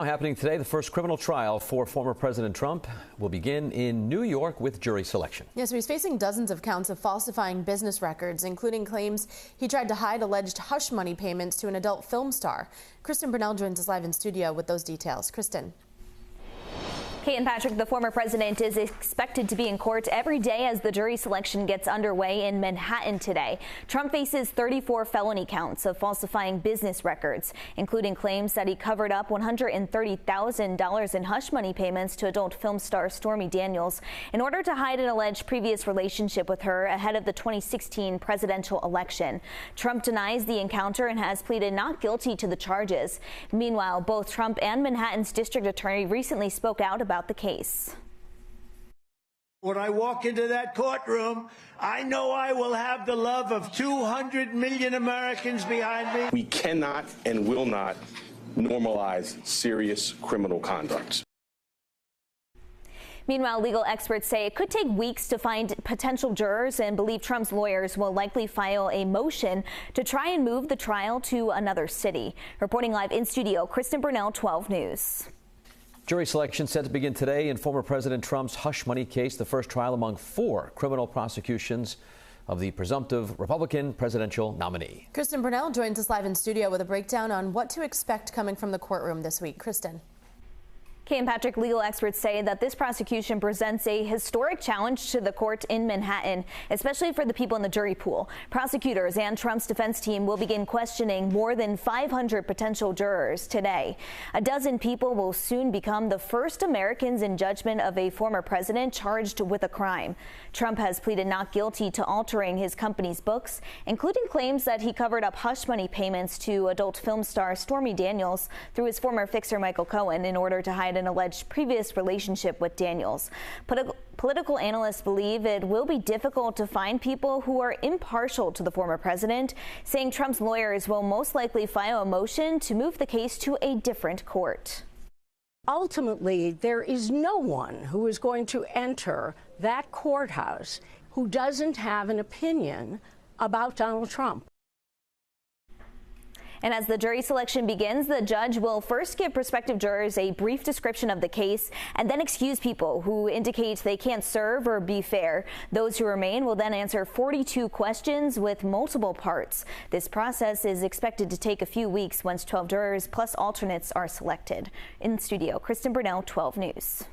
Happening today, the first criminal trial for former President Trump will begin in New York with jury selection. Yes, so he's facing dozens of counts of falsifying business records, including claims he tried to hide alleged hush money payments to an adult film star. Kristen Brunell joins us live in studio with those details. Kristen. Kate and Patrick, the former president is expected to be in court every day as the jury selection gets underway in Manhattan today. Trump faces 34 felony counts of falsifying business records, including claims that he covered up $130,000 in hush money payments to adult film star Stormy Daniels in order to hide an alleged previous relationship with her ahead of the 2016 presidential election. Trump denies the encounter and has pleaded not guilty to the charges. Meanwhile, both Trump and Manhattan's district attorney recently spoke out about the case. When I walk into that courtroom, I know I will have the love of 200 million Americans behind me. We cannot and will not normalize serious criminal conduct. Meanwhile, legal experts say it could take weeks to find potential jurors and believe Trump's lawyers will likely file a motion to try and move the trial to another city. Reporting live in studio, Kristen Brunell, 12 News. Jury selection set to begin today in former President Trump's hush money case, the first trial among 4 criminal prosecutions of the presumptive Republican presidential nominee. Kristen Brunell joins us live in studio with a breakdown on what to expect coming from the courtroom this week. Kristen. Kay and Patrick, legal experts say that this prosecution presents a historic challenge to the court in Manhattan, especially for the people in the jury pool. Prosecutors and Trump's defense team will begin questioning more than 500 potential jurors today. A dozen people will soon become the first Americans in judgment of a former president charged with a crime. Trump has pleaded not guilty to altering his company's books, including claims that he covered up hush money payments to adult film star Stormy Daniels through his former fixer Michael Cohen in order to hide an alleged previous relationship with Daniels. Political analysts believe it will be difficult to find people who are impartial to the former president, saying Trump's lawyers will most likely file a motion to move the case to a different court. Ultimately, there is no one who is going to enter that courthouse who doesn't have an opinion about Donald Trump. And as the jury selection begins, the judge will first give prospective jurors a brief description of the case and then excuse people who indicate they can't serve or be fair. Those who remain will then answer 42 questions with multiple parts. This process is expected to take a few weeks once 12 jurors plus alternates are selected. In studio, Kristen Brunell, 12 News.